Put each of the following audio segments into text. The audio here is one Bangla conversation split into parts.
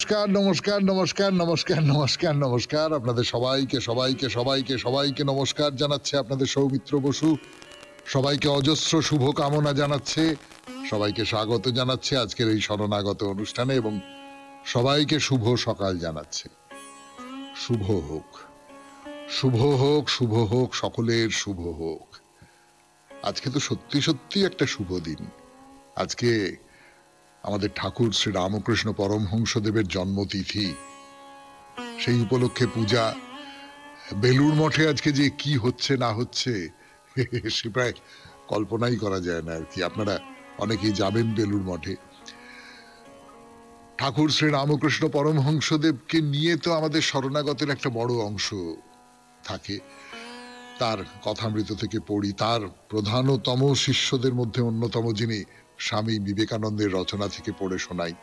নমস্কার নমস্কার নমস্কার নমস্কার নমস্কার নমস্কার আপনাদের সবাইকে সবাইকে সবাইকে সবাইকে নমস্কার জানাচ্ছে আপনাদের সৌমিত্র বসু। সবাইকে অজস্র শুভ কামনা জানাচ্ছে, সবাইকে স্বাগত জানাচ্ছে আজকের এই শরণাগত অনুষ্ঠানে এবং সবাইকে শুভ সকাল জানাচ্ছে। শুভ হোক, শুভ হোক, শুভ হোক, সকলের শুভ হোক। আজকে তো সত্যি সত্যি একটা শুভ দিন। আজকে আমাদের ঠাকুর শ্রী রামকৃষ্ণ পরমহংসদেবের জন্মতিথি। সেই উপলক্ষে পূজা। বেলুড় মঠে আজকে যে কি হচ্ছে না হচ্ছে সে প্রায় কল্পনাই করা যায় না আর কি। আপনারা অনেকেই যাবেন বেলুড় মঠে। ঠাকুর শ্রী রামকৃষ্ণ পরমহংসদেবকে নিয়ে তো আমাদের শরণাগতের একটা বড় অংশ থাকে। তার কথামৃত থেকে পড়ি, তার প্রধানতম শিষ্যদের মধ্যে অন্যতম যিনি স্বামী বিবেকানন্দের রচনা থেকে পড়ে শোনাই,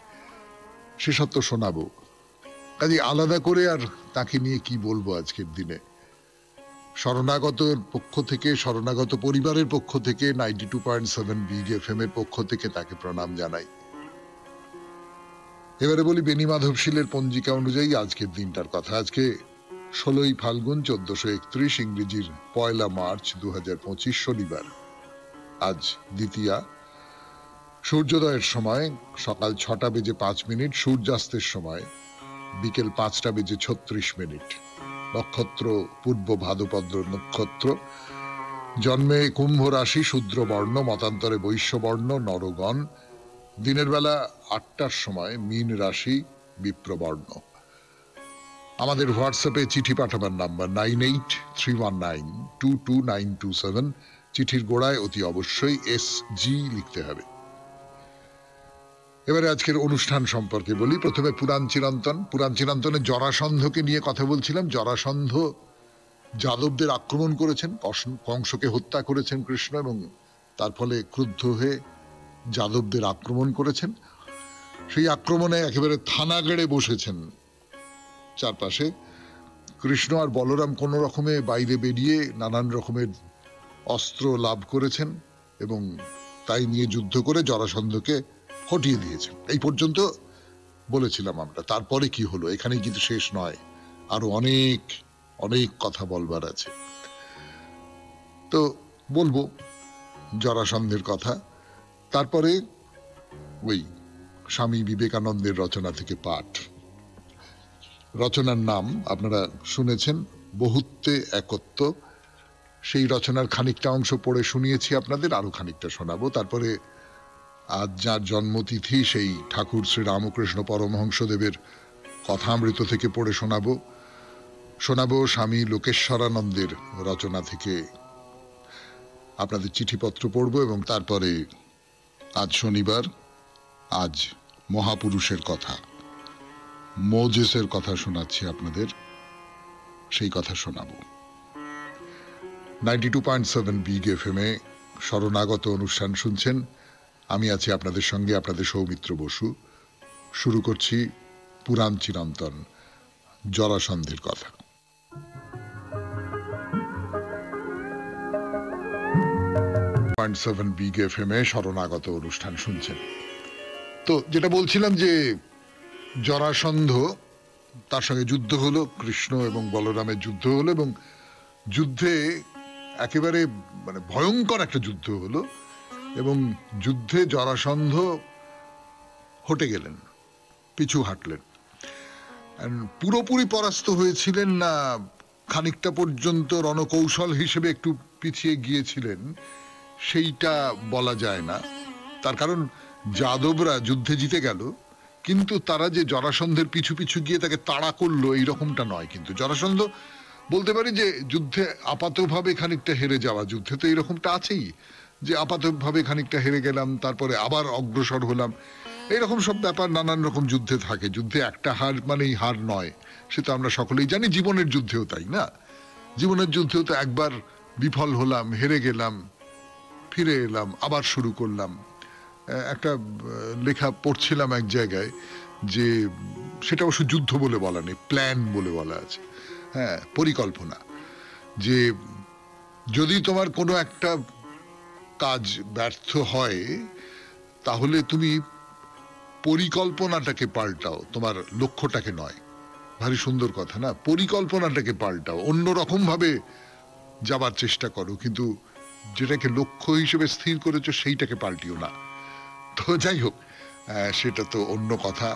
সেসব তো শোনাবো। কাজে আলাদা করে আর তাকে নিয়ে কি বলবো আজকের দিনে। শরণাগত পক্ষ থেকে, শরণাগত পরিবারের পক্ষ থেকে 92.7 বিগ এফএম এর পক্ষ থেকে তাকে প্রণাম জানাই। এবারে বলি বেনি মাধবশীলের পঞ্জিকা অনুযায়ী আজকের দিনটার কথা। আজকে 16ই ফাল্গুন 1431, ইংরেজির 1 মার্চ 2025, শনিবার। আজ দ্বিতীয়া। সূর্যোদয়ের সময় সকাল 6:05, সূর্যাস্তের সময় বিকেল 5:36। নক্ষত্র পূর্ব ভাদ্রপদ নক্ষত্র। জন্মে কুম্ভ রাশি, শূদ্র বর্ণ, মতান্তরে বৈশ্য বর্ণ, নরগণ। দিনের বেলা 8টার সময় মীন রাশি, বিপ্রবর্ণ। আমাদের হোয়াটসঅ্যাপে চিঠি পাঠাবার নাম্বার 9831922927। চিঠির গোড়ায় অতি অবশ্যই SG লিখতে হবে। এবারে আজকের অনুষ্ঠান সম্পর্কে বলি। প্রথমে পুরাণ চিরন্তন। পুরাণ চিরন্তনে জরাসন্ধকে নিয়ে কথা বলছিলাম। জরাসন্ধ যাদবদের আক্রমণ করেছেন, কংসকে হত্যা করেছেন কৃষ্ণ, এবং তার ফলে ক্রুদ্ধ হয়ে যাদবদের আক্রমণ করেছেন। সেই আক্রমণে একেবারে থানা গেড়ে বসেছেন চারপাশে। কৃষ্ণ আর বলরাম কোনো রকমে বাইরে বেরিয়ে নানান রকমের অস্ত্র লাভ করেছেন এবং তাই নিয়ে যুদ্ধ করে জরাসন্ধকে হটিয়ে দিয়েছেন। এই পর্যন্ত বলেছিলাম আমরা। তারপরে কি হলো এখানেই কিন্তু শেষ নয়, আরো অনেক অনেক কথা বলবার আছে। তো বলবো জরাসন্ধের কথা। তারপরে ওই স্বামী বিবেকানন্দের রচনা থেকে পাঠ। রচনার নাম আপনারা শুনেছেন, বহুত্বে একত্ব। সেই রচনার খানিকটা অংশ পড়ে শুনিয়েছি আপনাদের, আরো খানিকটা শোনাবো। তারপরে আজ যার জন্মতিথি সেই ঠাকুর শ্রী রামকৃষ্ণ পরমহংসদেবের কথামৃত থেকে পড়ে শোনাবো। স্বামী লোকেশ্বরানন্দের রচনা থেকে আপনাদের চিঠিপত্র পড়ব, এবং তারপরে আজ শনিবার, আজ মহাপুরুষের কথা, মোজেসের কথা শোনাচ্ছি আপনাদের, সেই কথা শোনাবো। 92.7 বিগ এফএম এ শরণাগত অনুষ্ঠান শুনছেন। আমি আছি আপনাদের সঙ্গে, আপনাদের সৌমিত্র বসু। শুরু করছি পুরাণ চিরন্তন, জরাসন্ধের কথা। বিগ এফএম এ শরণাগত অনুষ্ঠান শুনছেন। তো যেটা বলছিলাম যে জরাসন্ধ, তার সঙ্গে যুদ্ধ হলো, কৃষ্ণ এবং বলরামের যুদ্ধ হলো, এবং যুদ্ধে একেবারে মানে ভয়ঙ্কর একটা যুদ্ধ হলো, এবং যুদ্ধে জরাসন্ধ হটে গেলেন, পিছু হাঁটলেন। পুরোপুরি পরাস্ত হয়েছিলেন না, খানিকটা পর্যন্ত রণকৌশল হিসেবে একটু পিছিয়ে গিয়েছিলেন, সেইটা বলা যায় না। তার কারণ যাদবরা যুদ্ধে জিতে গেল, কিন্তু তারা যে জরাসন্ধের পিছু পিছু গিয়ে তাকে তাড়া করলো এইরকমটা নয়। কিন্তু জরাসন্ধ বলতে পারি যে যুদ্ধে আপাতভাবে খানিকটা হেরে যাওয়া। যুদ্ধে তো এইরকমটা আছেই যে আপাতভাবে খানিকটা হেরে গেলাম, তারপরে আবার অগ্রসর হলাম, এইরকম সব ব্যাপার নানান রকম যুদ্ধে থাকে। যুদ্ধে একটা হার মানেই হার নয়, সে তো আমরা সকলেই জানি। জীবনের যুদ্ধেও তাই না? জীবনের যুদ্ধেও তো একবার বিফল হলাম, হেরে গেলাম, ফিরে এলাম, আবার শুরু করলাম। একটা লেখা পড়ছিলাম এক জায়গায়, যে সেটা অবশ্য যুদ্ধ বলে বলা নেই, প্ল্যান বলে বলা আছে। হ্যাঁ, পরিকল্পনা। যে যদি তোমার কোনো একটা কাজ ব্যর্থ হয়, তাহলে তুমি পরিকল্পনাটাকে পাল্টাও, তোমার লক্ষ্যটাকে নয়। ভারী সুন্দর কথা না? পরিকল্পনাটাকে পাল্টাও, অন্যরকম ভাবে যাবার চেষ্টা করো, কিন্তু যেটাকে লক্ষ্য হিসেবে স্থির করেছো সেইটাকে পাল্টিও না। তো যাই হোক, সেটা তো অন্য কথা,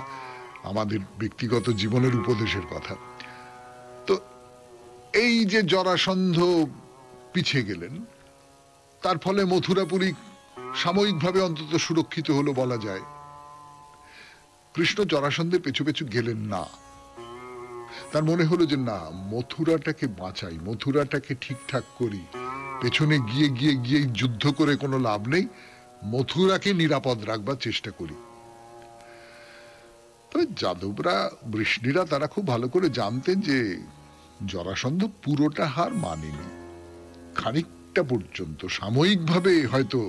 আমাদের ব্যক্তিগত জীবনের উপদেশের কথা। তো এই যে জরাসন্ধ পিছিয়ে গেলেন, তার ফলে মথুরাপুরী সাময়িকভাবে অন্তত সুরক্ষিত হলো বলা যায়। কৃষ্ণ জরাসন্ধের পেছু পেছু গেলেন না। তার মনে হলো যে না, মথুরাটাকে বাঁচাই, মথুরাটাকে ঠিকঠাক করি, পেছনে গিয়ে গিয়ে গিয়ে যুদ্ধ করে কোনো লাভ নেই, মথুরাকে নিরাপদ রাখবার চেষ্টা করি। তবে যাদবরা, বৃষ্ণিরা তারা খুব ভালো করে জানতেন যে জরাসন্ধ পুরোটা হার মানেনি। খানিকটা পর্যন্ত সাময়িকভাবে হয়তো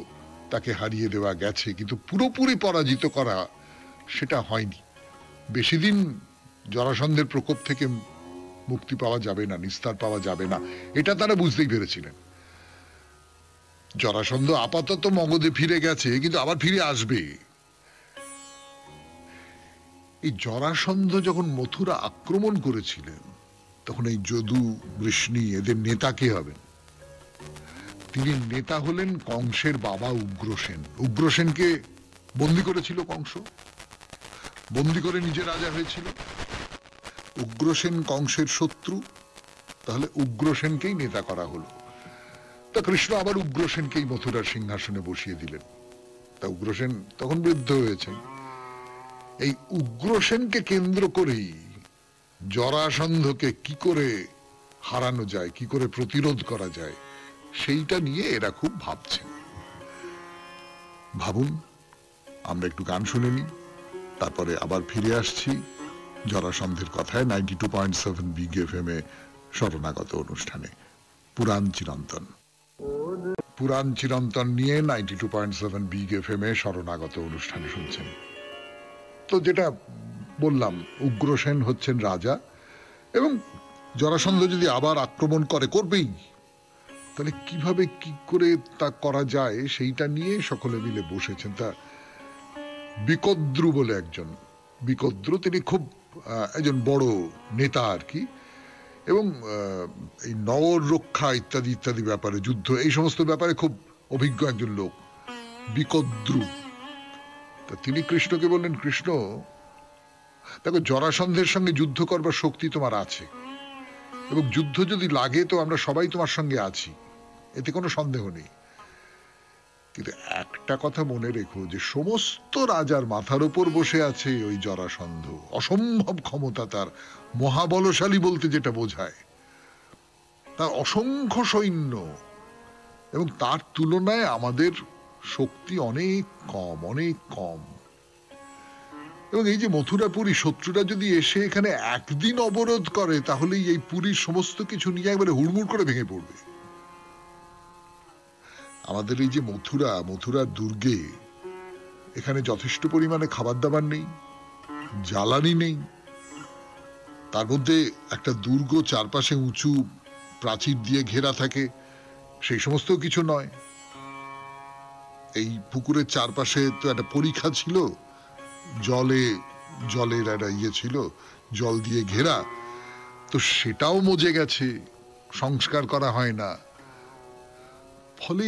তাকে হারিয়ে দেওয়া গেছে, কিন্তু পুরোপুরি পরাজিত করা সেটা হয়নি। বেশি দিন জরাসন্ধের প্রকোপ থেকে মুক্তি পাওয়া যাবে না, নিস্তার পাওয়া যাবে না, এটা তারা বুঝতেই পেরেছিলেন। জরাসন্ধ আপাতত মগধে ফিরে গেছে, কিন্তু আবার ফিরে আসবে। এই জরাসন্ধ যখন মথুরা আক্রমণ করেছিলেন, তখন এই যদু, বৃষ্ণি এদের নেতা কে হবেন? তিনি নেতা হলেন কংসের বাবা উগ্রসেন। উগ্রসেনকে বন্দী করেছিল কংস, বন্দী করে নিজে রাজা হয়েছিল। উগ্রসেন কংসের শত্রু, তাহলে উগ্রসেনকেই নেতা করা হলো। তা কৃষ্ণ আবার উগ্রসেনকেই মথুরার সিংহাসনে বসিয়ে দিলেন। তা উগ্রসেন তখন বৃদ্ধ হয়েছেন। এই উগ্রসেনকে কেন্দ্র করেই জরাসন্ধকে কি করে হারানো যায়, কি করে প্রতিরোধ করা যায়, সেইটা নিয়ে এরা খুব ভাবছেন। ভাবুন, আমরা একটু গান শুনে নিই, তারপরে আবার ফিরে আসছি জরাসন্ধের কথায় 92.7 বিগ এফএম এ শরণাগত অনুষ্ঠানে পুরাণ চিরন্তন। পুরাণ চিরন্তন নিয়ে 92.7 বিগ এফএম এ শরণাগত অনুষ্ঠানে শুনছেন। তো যেটা বললাম, উগ্রসেন হচ্ছেন রাজা, এবং জরাসন্ধ যদি আবার আক্রমণ করবেই, তাহলে কিভাবে কি করে তা করা যায় সেইটা নিয়ে সকলে মিলে বসেছেন। তা বিকদ্রু বলে একজন, বিকদ্রু তিনি খুব একজন বড় নেতা আর কি, এবং এই নগর রক্ষা ইত্যাদি ইত্যাদি ব্যাপারে, যুদ্ধ, এই সমস্ত ব্যাপারে খুব অভিজ্ঞ একজন লোক বিকদ্রু। তা তিনি কৃষ্ণকে বললেন, কৃষ্ণ দেখো, জরাসন্ধের সঙ্গে যুদ্ধ করবার শক্তি তোমার আছে, এবং যুদ্ধ যদি লাগে তো আমরা সবাই তোমার সঙ্গে আছি, এতে কোনো সন্দেহ নেই। কিন্তু একটা কথা মনে রেখো, যে সমস্ত রাজার মাথার উপর বসে আছে ওই জরাসন্ধ, অসম্ভব ক্ষমতা তার, মহাবলশালী বলতে যেটা বোঝায়, তার অসংখ্য সৈন্য, এবং তার তুলনায় আমাদের শক্তি অনেক কম, অনেক কম। এবং এই যে মথুরাপুরী, শত্রুরা যদি এসে এখানে একদিন অবরোধ করে, তাহলেই এই পুরীর সমস্ত কিছু নিয়ে একবারে হুড়মুড় করে ভেঙে পড়বে। আমাদের এই যে মথুরার দুর্গে, এখানে যথেষ্ট পরিমাণে খাবার দাবার নেই, জ্বালানি নেই, তার মধ্যে একটা দুর্গ চারপাশে উঁচু প্রাচীর দিয়ে ঘেরা থাকে, সেই সমস্ত কিছু নয়। এই পুকুরের চারপাশে তো একটা পরিখা ছিল, জলের একটা ইয়ে ছিল, জল দিয়ে ঘেরা, তো সেটাও মজে গেছে, সংস্কার করা হয় না। ফলে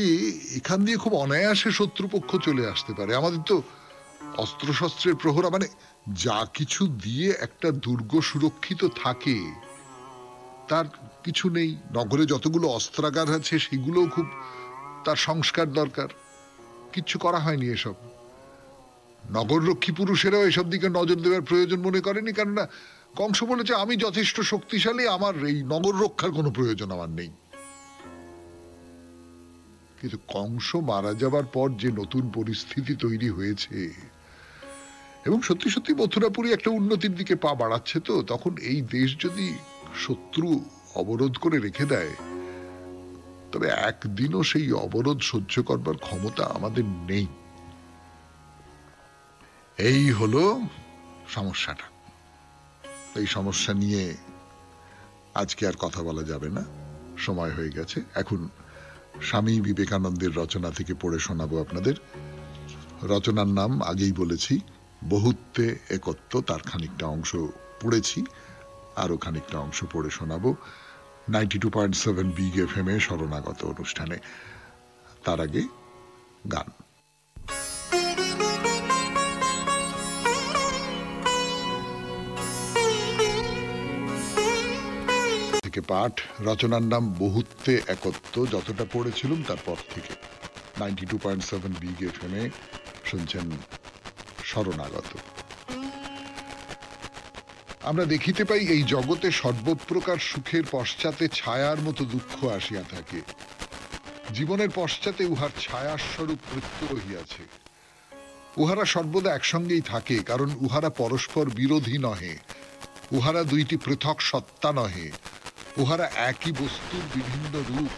এখান দিয়ে খুব অনায়াসে শত্রুপক্ষ চলে আসতে পারে। আমাদের তো অস্ত্রশস্ত্রের প্রহরা, মানে যা কিছু দিয়ে একটা দুর্গ সুরক্ষিত থাকে তার কিছু নেই। নগরে যতগুলো অস্ত্রাগার আছে সেগুলোও খুব, তার সংস্কার দরকার, কিচ্ছু করা হয়নি এসব। নগররক্ষী পুরুষেরাও এসব দিকে নজর দেওয়ার প্রয়োজন মনে করেনি, কেননা কংস বলেছে আমি যথেষ্ট শক্তিশালী, আমার এই নগর রক্ষার কোনো প্রয়োজন আমার নেই। কিন্তু কংস মারা যাবার পর যে নতুন পরিস্থিতি তৈরি হয়েছে, এবং সত্যি সত্যি মথুরাপুরী একটা উন্নতির দিকে পা বাড়াচ্ছে, তো তখন এই দেশ যদি শত্রু অবরোধ করে রেখে দেয়, তবে একদিনও সেই অবরোধ সহ্য করবার ক্ষমতা আমাদের নেই। এই হলো সমস্যাটা। এই সমস্যা নিয়ে আজকে আর কথা বলা যাবে না, সময় হয়ে গেছে। এখন স্বামী বিবেকানন্দের রচনা থেকে পড়ে শোনাবো আপনাদের। রচনার নাম আগেই বলেছি, বহুত্বে একত্ব, তার খানিকটা অংশ পড়েছি, আরো খানিকটা অংশ পড়ে শোনাবো 92.7 বিগ এফএম এ শরণাগত অনুষ্ঠানে। তার আগে গান। থেকে পাঠ, রচনার নাম বহুত্বে একত্ব। যতটা পড়েছিলাম তারপর থেকে 92.7 বিগ এফএম এ শুনছেন শরণাগত। আমরা দেখিতে পাই এই জগতে সর্বপ্রকার সুখের পশ্চাতে ছায়ার মতো দুঃখ আসিয়া থাকে। জীবনের পশ্চাতে উহার ছায়াস্বরূপ মৃত্যু রহিয়াছে। উহারা সর্বদা একসঙ্গেই থাকে, কারণ উহারা পরস্পর বিরোধী নহে, উহারা দুইটি পৃথক সত্তা নহে, উহারা একই বস্তুর বিভিন্ন রূপ।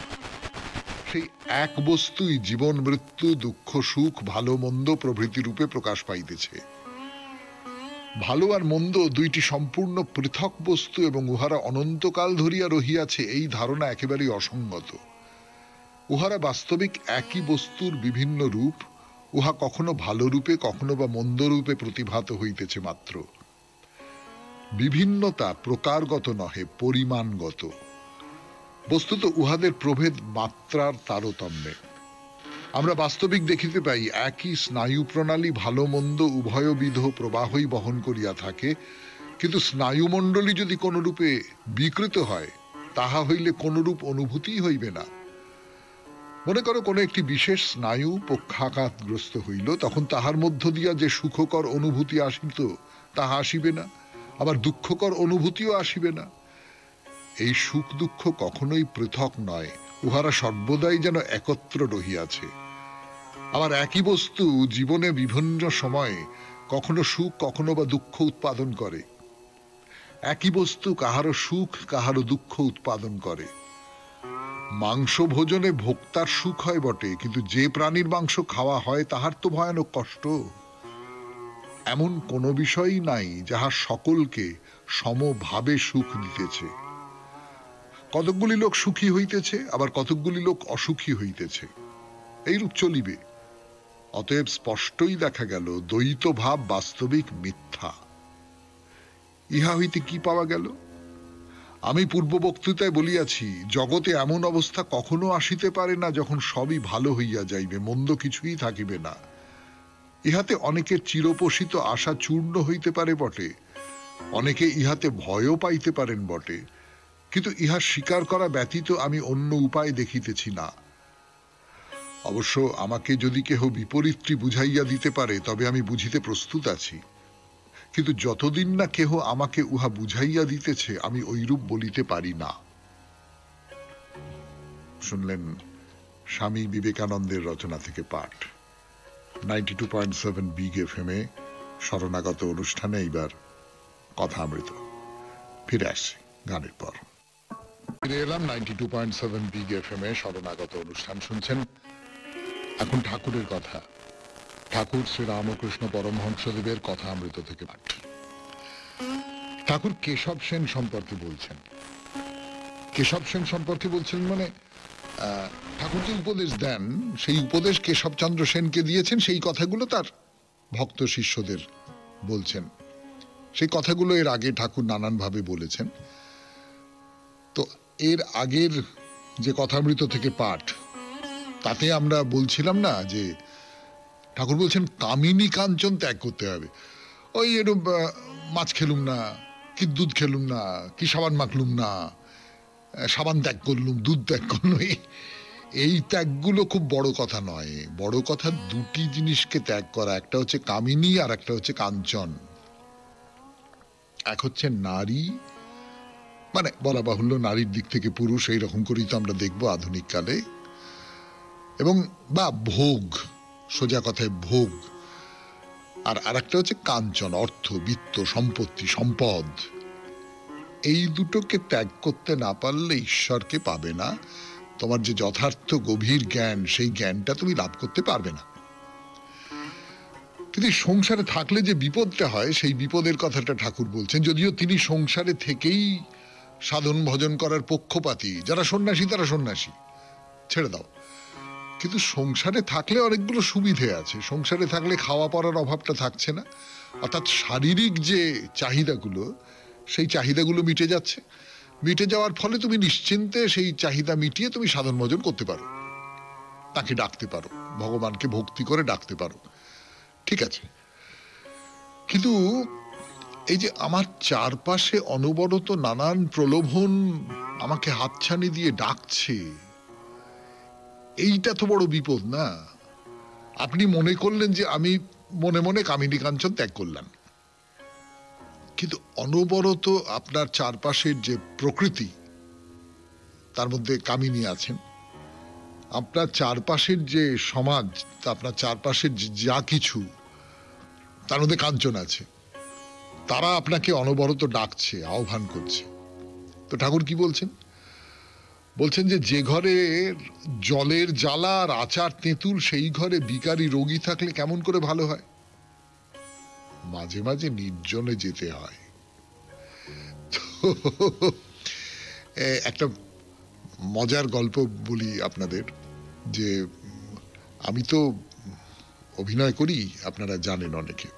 সেই এক বস্তুই জীবন মৃত্যু, দুঃখ সুখ, ভালো মন্দ প্রভৃতি রূপে প্রকাশ পাইতেছে। ভালো আর মন্দ দুইটি সম্পূর্ণ পৃথক বস্তু এবং উহারা অনন্তকাল ধরিয়া রহিয়াছে, এই ধারণা একেবারেই অসঙ্গত। উহারা বাস্তবিক একই বস্তুর বিভিন্ন রূপ, উহা কখনো ভালো রূপে কখনো বা মন্দ রূপে প্রতিভাত হইতেছে মাত্র। বিভিন্নতা প্রকারগত নহে, পরিমাণগত। বস্তুত উহাদের প্রভেদ মাত্রার তারতম্যে। আমরা বাস্তবিক দেখিতে পাই একই স্নায়ু প্রণালী ভালো মন্দ উভয়বিধ প্রবাহই বহন করিয়া থাকে, কিন্তু স্নায়ুমণ্ডলী যদি কোন রূপে বিকৃত হয়, তাহা হইলে কোনরূপ অনুভূতি হইবে না। মনে করো কোনো একটি বিশেষ স্নায়ু পক্ষাঘাতগ্রস্ত হইল, তখন তাহার মধ্য দিয়া যে সুখকর অনুভূতি আসিত তাহা আসিবে না, আবার দুঃখকর অনুভূতিও আসিবে না। এই সুখ দুঃখ কখনোই পৃথক নয়, উহারা সর্বদাই যেন একত্র রহিয়াছে। আবার একই বস্তু জীবনে বিভিন্ন সময়ে কখনো সুখ কখনো বা দুঃখ উৎপাদন করে। একই বস্তু কাহারও সুখ কাহারও দুঃখ উৎপাদন করে। মাংস ভোজনে ভোক্তার সুখ হয় বটে, কিন্তু যে প্রাণীর মাংস খাওয়া হয় তাহার তো ভয়ানক কষ্ট। এমন কোনো বিষয়ই নাই যাহা সকলকে সমভাবে সুখ দিতেছে। কতকগুলি লোক সুখী হইতেছে, আবার কতকগুলি লোক অসুখী হইতেছে, এইরূপ চলিবে। অতএব স্পষ্টই দেখা গেল দ্বৈত ভাব বাস্তবিক মিথ্যা। ইহা হইতে কি পাওয়া গেল? আমি পূর্ব বক্তৃতায় বলিয়াছি, জগতে এমন অবস্থা কখনো আসিতে পারে না যখন সবই ভালো হইয়া যাইবে, মন্দ কিছুই থাকিবে না। ইহাতে অনেকের চিরপোষিত আশা চূর্ণ হইতে পারে বটে, অনেকে ইহাতে ভয়ও পাইতে পারেন বটে, কিন্তু ইহা স্বীকার করা ব্যতীত আমি অন্য উপায় দেখিতেছি না। অবশ্য আমাকে যদি কেহ বিপরীতটি বুঝাইয়া দিতে পারে তবে আমি বুঝিতে প্রস্তুত আছি, কিন্তু যতদিন না কেহ আমাকে উহা বুঝাইয়া দিতেছে আমি ঐরূপ বলিতে পারি না। শুনলেন স্বামী বিবেকানন্দের রচনা থেকে পাঠ। 92.7 বিগ এফএম এ শরণাগত অনুষ্ঠানে এইবার কথা অমৃত। ফিরে আসছি গানের পর। ফিরে এলাম 92.7 বিগ এফএম এ শরণাগত অনুষ্ঠান শুনছেন। এখন ঠাকুরের কথা, ঠাকুর শ্রী রামকৃষ্ণ পরমহংসদেবের কথা অমৃত থেকে পাঠ। ঠাকুর কেশব সেন সম্পর্কে বলছেন। কেশব সেন সম্পর্কে বলছেন মানে ঠাকুর যে উপদেশ দেন সেই উপদেশ কেশবচন্দ্র সেনকে দিয়েছেন, সেই কথাগুলো তার ভক্ত শিষ্যদের বলছেন। সেই কথাগুলো এর আগে ঠাকুর নানানভাবে বলেছেন। তো এর আগের যে কথামৃত থেকে পাঠ, তাতে আমরা বলছিলাম না যে ঠাকুর বলছেন কামিনী কাঞ্চন ত্যাগ করতে হবে। ওই এরকম মাছ খেলুম না, কি দুধ খেলুম না, কি সাবান মাখলুম না, সাবান ত্যাগ করলুম, দুধ ত্যাগ করলুম, এই ত্যাগগুলো খুব বড় কথা নয়। বড় কথা দুটি জিনিসকে ত্যাগ করা, একটা হচ্ছে কামিনী আর একটা হচ্ছে কাঞ্চন। এক হচ্ছে নারী, মানে বলা বাহুল্য নারীর দিক থেকে পুরুষ, এইরকম করেই তো আমরা দেখবো আধুনিক কালে, এবং বা ভোগ, সোজা কথায় ভোগ। আর আরেকটা হচ্ছে কাঞ্চন, অর্থ, বিত্ত, সম্পত্তি, সম্পদ। এই দুটোকে ত্যাগ করতে না পারলে ঈশ্বরকে পাবে না। তোমার যে যথার্থ গভীর জ্ঞান, সেই জ্ঞানটা তুমি লাভ করতে পারবে না। কিন্তু সংসারে থাকলে যে বিপদটা হয়, সেই বিপদের কথাটা ঠাকুর বলছেন। যদিও তিনি সংসারে থেকেই সাধন ভজন করার পক্ষপাতী, যারা সন্ন্যাসী তারা সন্ন্যাসী, ছেড়ে দাও। কিন্তু সংসারে থাকলে অনেকগুলো সুবিধে আছে। সংসারে থাকলে খাওয়া পড়ার অভাবটা থাকছে না, অর্থাৎ শারীরিক যে চাহিদাগুলো, সেই চাহিদাগুলো মিটে যাচ্ছে। মিটে যাওয়ার ফলে তুমি নিশ্চিন্তে সেই চাহিদা মিটিয়ে তুমি সাধন ভজন করতে পারো, তাকে ডাকতে পারো, ভগবানকে ভক্তি করে ডাকতে পারো, ঠিক আছে। কিন্তু এই যে আমার চারপাশে অনবরত নানান প্রলোভন আমাকে হাতছানি দিয়ে ডাকছে, এইটা তো বড় বিপদ না? আপনি মনে করলেন যে আমি মনে মনে কামিনী কাঞ্চন ত্যাগ করলাম, কিন্তু অনবরত আপনার চারপাশের যে প্রকৃতি, তার মধ্যে কামিনী আছেন, আপনার চারপাশের যে সমাজ, আপনার চারপাশের যা কিছু, তার মধ্যে কাঞ্চন আছে, তারা আপনাকে অনবরত ডাকছে, আহ্বান করছে। তো ঠাকুর কি বলছেন? বলছেন যে ঘরে জলের জ্বালা আর আচার তেঁতুল, সেই ঘরে বিকারী রোগী থাকলে কেমন করে ভালো হয়? মাঝে মাঝে নির্জনে যেতে হয়। তো একটা মজার গল্প বলি আপনাদের, যে আমি তো অভিনয় করি, আপনারা জানেন অনেকে।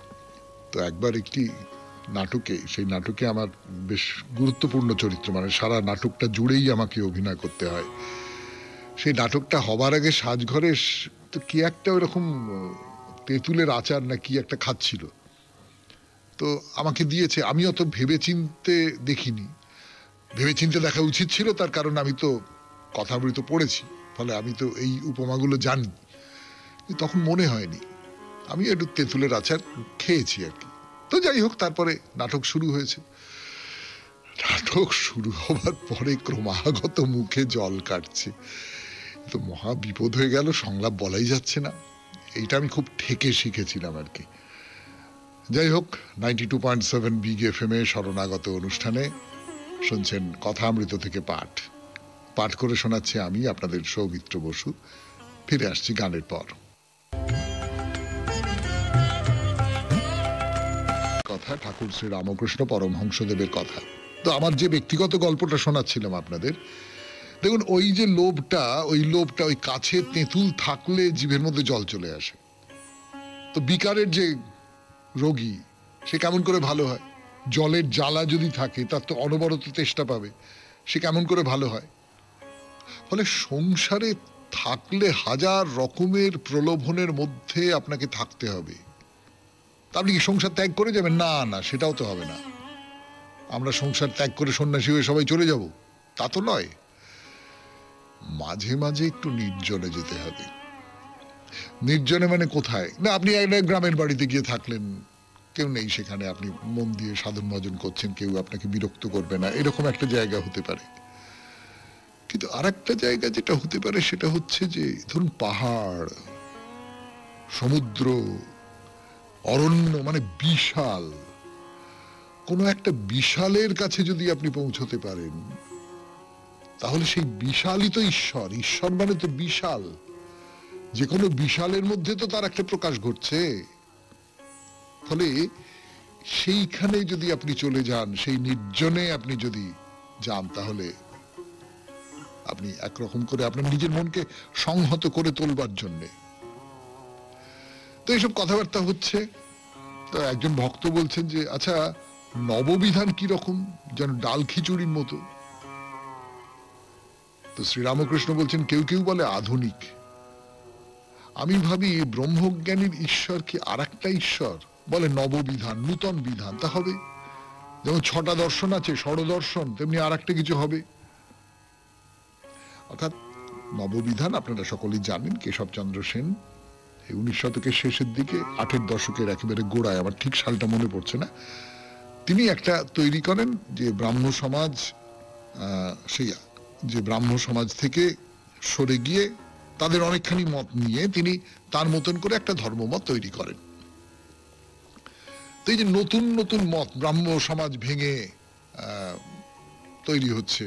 তো একবার একটি নাটকে, সেই নাটকে আমার বেশ গুরুত্বপূর্ণ চরিত্র, মানে সারা নাটকটা জুড়েই আমাকে অভিনয় করতে হয়। সেই নাটকটা হবার আগে সাজঘরে তো কি একটা ওরকম তেঁতুলের আচার না কি একটা খাচ্ছিল, তো আমাকে দিয়েছে। আমি অত ভেবে চিনতে দেখিনি, ভেবে চিনতে দেখা উচিত ছিল, তার কারণ আমি তো কথামৃত পড়েছি, ফলে আমি তো এই উপমাগুলো জানি। তখন মনে হয়নি, আমি একটু তেঁতুলের আচার খেয়েছি আর কি। তো যাই হোক, তারপরে নাটক শুরু হয়েছে। নাটক শুরু হবার পরে ক্রমাগত মুখে জল কাটছে, তো মহা বিপদ হয়ে গেল, সংলাপ বলাই যাচ্ছে না। এইটা আমি খুব ঠেকে শিখেছিলাম আর কি। যাই হোক, 92.7 বিগ এফএম এ শরণাগত অনুষ্ঠানে শুনছেন কথামৃত থেকে পাঠ। পাঠ করে শোনাচ্ছি আমি, আপনাদের সৌমিত্র বসু। ফিরে আসছি গানের পর। কথা ঠাকুর শ্রী রামকৃষ্ণ পরমহংসদেবের কথা। তো আমার যে ব্যক্তিগত গল্পটা শোনাচ্ছিলাম আপনাদের, দেখুন ওই যে লোভটা, ওই কাছে তেঁতুল থাকলে জিভের মধ্যে জল চলে আসে। তো বিকারের যে রোগী, সে কেমন করে ভালো হয়? জলের জ্বালা যদি থাকে, তার তো অনবরত তেষ্টা পাবে, সে কেমন করে ভালো হয়? ফলে সংসারে থাকলে হাজার রকমের প্রলোভনের মধ্যে আপনাকে থাকতে হবে। আপনি কি সংসার ত্যাগ করে যাবেন? না না, সেটাও তো হবে না। আমরা সংসার ত্যাগ করে সন্ন্যাসী হয়ে সবাই চলে যাব, তা তো নয়। মাঝে মাঝে একটু নির্জনে যেতে হবে। নির্জনে মানে কোথায়? না, আপনি একটা গ্রামের বাড়িতে গিয়ে থাকলেন, কেউ নেই সেখানে, আপনি মন দিয়ে সাধন ভজন করছেন, কেউ আপনাকে বিরক্ত করবে না, এরকম একটা জায়গা হতে পারে। কিন্তু আর একটা জায়গা যেটা হতে পারে, সেটা হচ্ছে যে ধরুন পাহাড়, সমুদ্র, অরণ্য, মানে বিশাল কোনো একটা বিশালের কাছে যদি আপনি পৌঁছতে পারেন, তাহলে সেই বিশালই তো ঈশ্বর। ঈশ্বর মানে তো বিশাল, যে কোনো বিশালের মধ্যে তো তার একটা প্রকাশ ঘটছে। ফলে সেইখানে যদি আপনি চলে যান, সেই নির্জনে আপনি যদি যান, তাহলে আপনি একরকম করে আপনার নিজের মনকে সংহত করে তোলবার জন্যে। তো এইসব কথাবার্তা হচ্ছে। তো একজন ভক্ত বলছেন যে আচ্ছা, নববিধান কি রকম, যেন ডাল খিচুড়ির মতো। তো শ্রীরামকৃষ্ণ বলছেন কেউ কেউ বলে আধুনিক। আমি ভাবি ব্রহ্মজ্ঞানীর ঈশ্বর কি আর একটা ঈশ্বর? বলে নববিধান, নূতন বিধান। তা হবে, যেমন 6টা দর্শন আছে, ষড়দর্শন, তেমনি আর একটা কিছু হবে। অর্থাৎ নববিধান আপনারা সকলেই জানেন, কেশবচন্দ্র সেন 19 শতকের শেষের দিকে, 8 দশকের একেবারে গোড়ায়, আমার ঠিক সালটা মনে পড়ছে না, তিনি একটা তৈরি করেন যে ব্রাহ্ম সমাজ, সেই যে ব্রাহ্ম সমাজ থেকে সরে গিয়ে তাদের অনেকখানি মত নিয়ে তিনি তার মতন করে একটা ধর্মমত তৈরি করেন। তো এই যে নতুন নতুন মত ব্রাহ্ম সমাজ ভেঙে তৈরি হচ্ছে,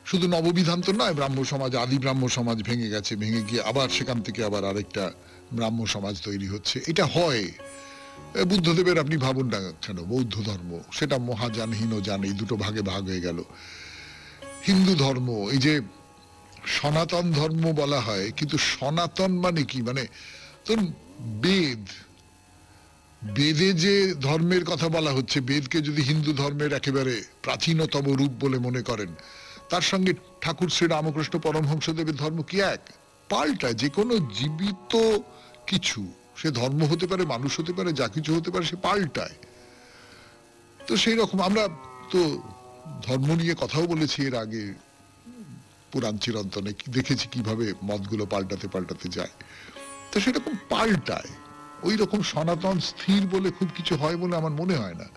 শুধু নববিধান তো নয়, ব্রাহ্ম সমাজ, আদি ব্রাহ্ম সমাজ ভেঙে গেছে, ভেঙে গিয়ে আবার সেখান থেকে আবার আরেকটা ব্রাহ্ম সমাজ তৈরি হচ্ছে। এটা হয়। বুদ্ধদেবের আপনি ভাবুন না কেন, বৌদ্ধ ধর্ম, সেটা মহাযানহীন ও যান, এই দুটো ভাগে ভাগ হয়ে গেল। হিন্দু ধর্ম, এই যে সনাতন ধর্ম বলা হয়, কিন্তু সনাতন মানে কি? মানে ধরুন বেদ, বেদে যে ধর্মের কথা বলা হচ্ছে, বেদকে যদি হিন্দু ধর্মের একেবারে প্রাচীনতম রূপ বলে মনে করেন, তার সঙ্গে ঠাকুর শ্রী রামকৃষ্ণ পরমহংসদেবের ধর্ম কি এক? পাল্টায়। যে কোনো জীবিত কিছু, সে ধর্ম হতে পারে, মানুষ হতে পারে, যা কিছু হতে পারে, সে পাল্টায়। তো সেই রকম আমরা তো ধর্ম নিয়ে কথাও বলেছি এর আগে পুরাণ চিরন্তনে, দেখেছি কিভাবে মতগুলো পাল্টাতে পাল্টাতে যায়। তো সেরকম পাল্টায়। ওই রকম সনাতন স্থির বলে খুব কিছু হয় বলে আমার মনে হয় না।